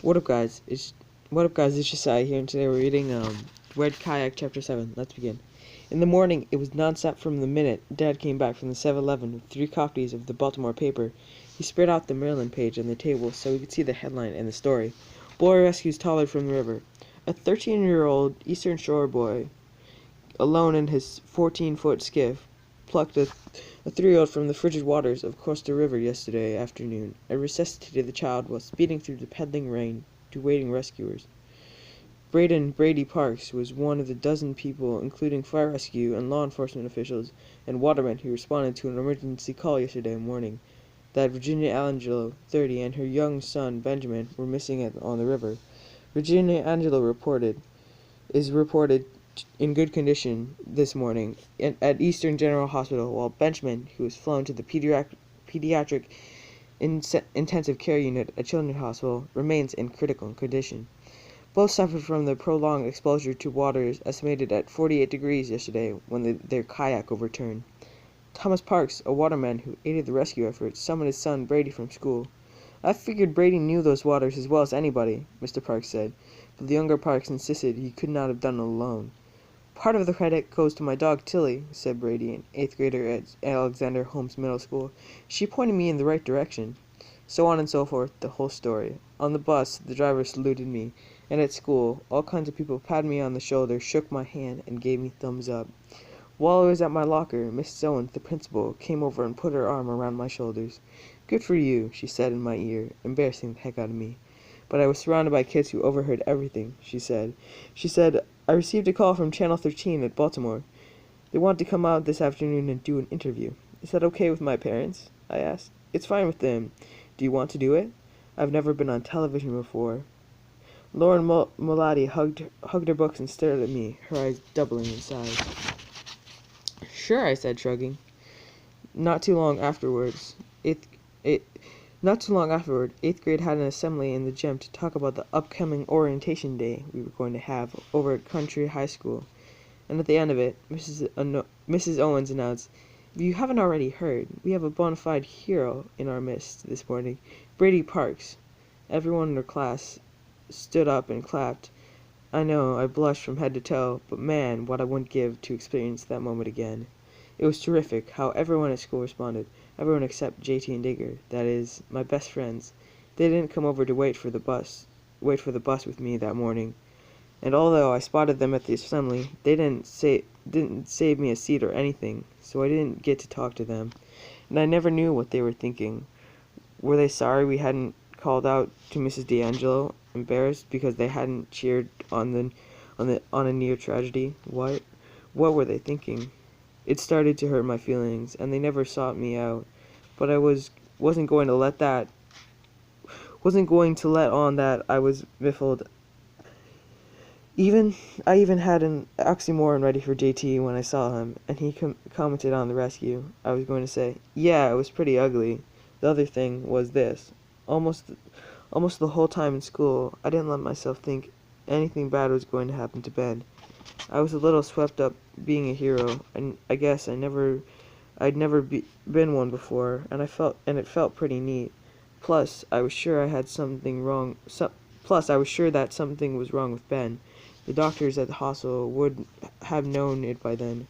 What up, guys? It's Josiah here, and today we're reading Red Kayak Chapter 7. Let's begin. In the morning, it was non-stop from the minute Dad came back from the 7-Eleven with 3 copies of the Baltimore paper. He spread out the Maryland page on the table so we could see the headline and the story. Boy rescues toddler from the river. A 13-year-old Eastern Shore boy, alone in his 14-foot skiff, plucked a 3-year-old from the frigid waters of Costa River yesterday afternoon and resuscitated the child while speeding through the peddling rain to waiting rescuers. Braden Brady Parks was one of the dozen people, including fire rescue and law enforcement officials and watermen, who responded to an emergency call yesterday morning that Virginia Angelo, 30, and her young son, Benjamin, were missing on the river. Virginia Angelo is reported in good condition this morning at Eastern General Hospital, while Benjamin, who was flown to the pediatric intensive care unit at Children's Hospital, remains in critical condition. Both suffered from the prolonged exposure to waters estimated at 48 degrees yesterday when their kayak overturned. Thomas Parks, a waterman who aided the rescue effort, summoned his son Brady from school. "I figured Brady knew those waters as well as anybody," Mr. Parks said, but the younger Parks insisted he could not have done it alone. "Part of the credit goes to my dog Tilly," said Brady, an 8th grader at Alexander Holmes Middle School. "She pointed me in the right direction." So on and so forth, the whole story. On the bus, the driver saluted me, and at school, all kinds of people patted me on the shoulder, shook my hand, and gave me thumbs up. While I was at my locker, Mrs. Owens, the principal, came over and put her arm around my shoulders. "Good for you," she said in my ear, embarrassing the heck out of me. But I was surrounded by kids who overheard everything she said. She said, "I received a call from Channel 13 at Baltimore. They want to come out this afternoon and do an interview. Is that okay with my parents?" I asked. "It's fine with them. Do you want to do it? I've never been on television before." Lauren Mulati hugged her books and stared at me, her eyes doubling in size. "Sure," I said, shrugging. Not too long afterward, 8th grade had an assembly in the gym to talk about the upcoming orientation day we were going to have over at Country High School. And at the end of it, Mrs. Owens announced, "If you haven't already heard, we have a bona fide hero in our midst this morning, Brady Parks." Everyone in her class stood up and clapped. I know, I blushed from head to toe, but man, what I wouldn't give to experience that moment again. It was terrific how everyone at school responded. Everyone except JT and Digger, that is, my best friends. They didn't come over to wait for the bus with me that morning. And although I spotted them at the assembly, they didn't save me a seat or anything, so I didn't get to talk to them. And I never knew what they were thinking. Were they sorry we hadn't called out to Mrs. D'Angelo, embarrassed because they hadn't cheered on a near tragedy? What were they thinking? It started to hurt my feelings, and they never sought me out. But I wasn't going to let on that I was baffled. I even had an oxymoron ready for JT when I saw him, and he commented on the rescue. I was going to say, "Yeah, it was pretty ugly." The other thing was this. Almost the whole time in school, I didn't let myself think anything bad was going to happen to Ben. I was a little swept up being a hero, and I guess I'd never been one before, and it felt pretty neat. Plus, I was sure that something was wrong with Ben. The doctors at the hospital would have known it by then.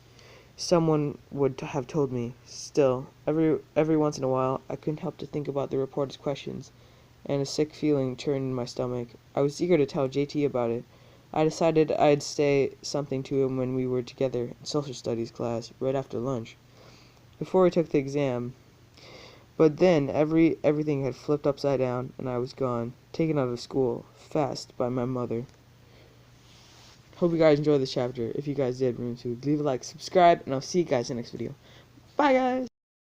Someone would have told me. Still, every once in a while, I couldn't help to think about the reporter's questions, and a sick feeling turned in my stomach. I was eager to tell JT about it. I decided I'd say something to him when we were together in social studies class, right after lunch, before we took the exam. But then everything had flipped upside down, and I was gone, taken out of school, fast, by my mother. Hope you guys enjoyed this chapter. If you guys did, remember to leave a like, subscribe, and I'll see you guys in the next video. Bye, guys!